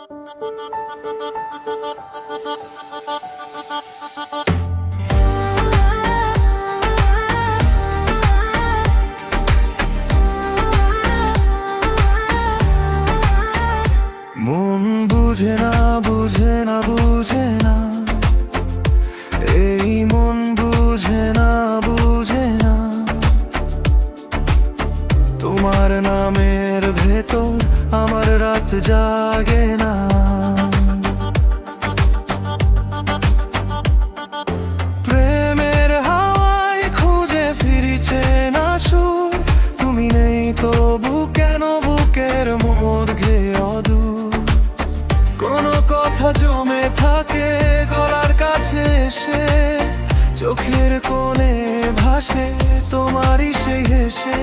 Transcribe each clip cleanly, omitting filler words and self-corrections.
মন বুঝে না, বুঝে না, বুঝে না, এই মন বুঝে না, বুঝে না। তোমার নামের ভেতর আমার রাত জাগে না। প্রেমের হাওয়ায় খুঁজে ফিরছে না সুর, তুমি নেই তবু কেন বুকের মধ্যে অদূর। কোনো কথা জমে থাকে গলার কাছে এসে, চোখের কোণে ভাসে তোমারই সেই হেসে।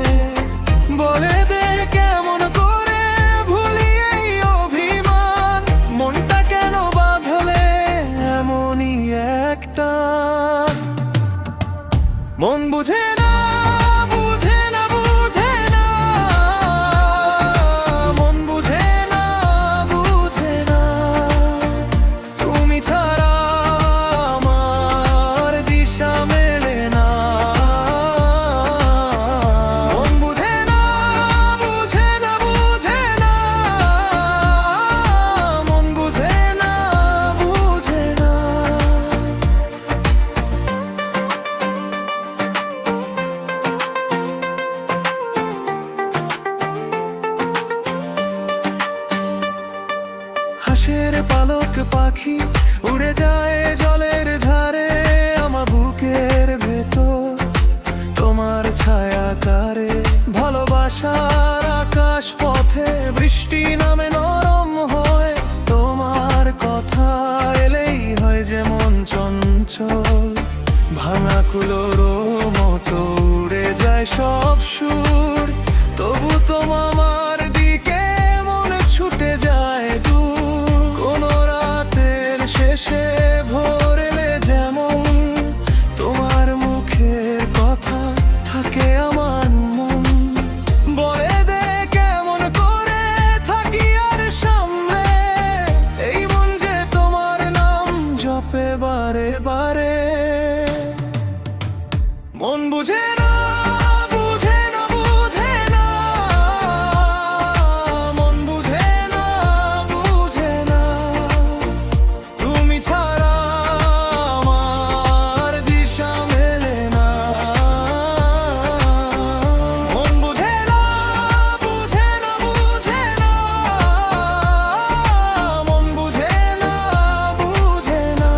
বলে দে কেমন করে ভুলি এই অভিমান, মনটা কেন বাঁধলে এমনই একটা। মন বুঝে না, বুঝে না, বুঝে না, মন বুঝে না, বুঝে না। তুমি ছাড়া আমার দিশা মেলে না। মন বুঝে না, বুঝে না, বুঝে না, মন বুঝে না, বুঝে না। হাঁসের পালক পাখি উড়ে যায় জলের ধারে, আমার বুকের ভেতর তোমার ছায়া কারে। ভালোবাসার আকাশ পথে বৃষ্টি নামে নরম হয়, তোমার কথা এলেই হয় যেমন চঞ্চল। ভাঙা কুলোর মতো উড়ে যায় সব সুর, তবু তোমার দিকে মনে ছুটে যায় দূর। কোন রাতের শেষে ভোর এলে যেমন তোমার মুখের কথা থাকে আমার মন। বলে দে কেমন করে থাকি আর সামনে, এই মন যে তোমার নাম জপে বারে বারে। মন বুঝে না, বুঝে না, বুঝে না, মন বুঝে না, বুঝে না। তুমি ছাড়া আমার দিশা মেলে না। মন বুঝে না, বুঝে না, বুঝে না, মন বুঝে না, বুঝে না।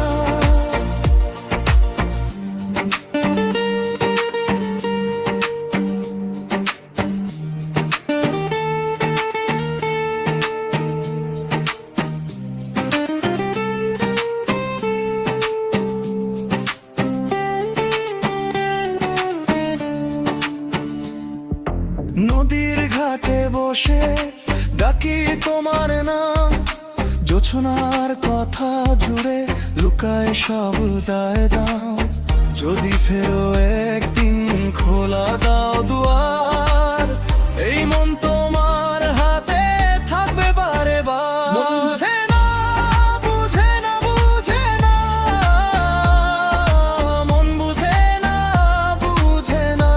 নদীর ঘাটে বসে ডাকি তোমার নাম, জোছনার কথা জুড়ে লুকায় সব দায় দাও। যদি ফেরো একদিন খোলা দাও দুয়ার, এই মন তোমার হাতে থাকবে বারে বার। বুঝে না, বুঝে না, বুঝে না, মন বুঝে না, বুঝে না।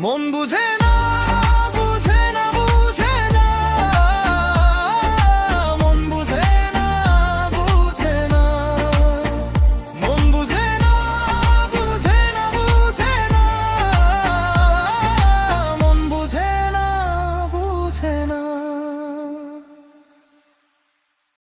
মন বুঝে না।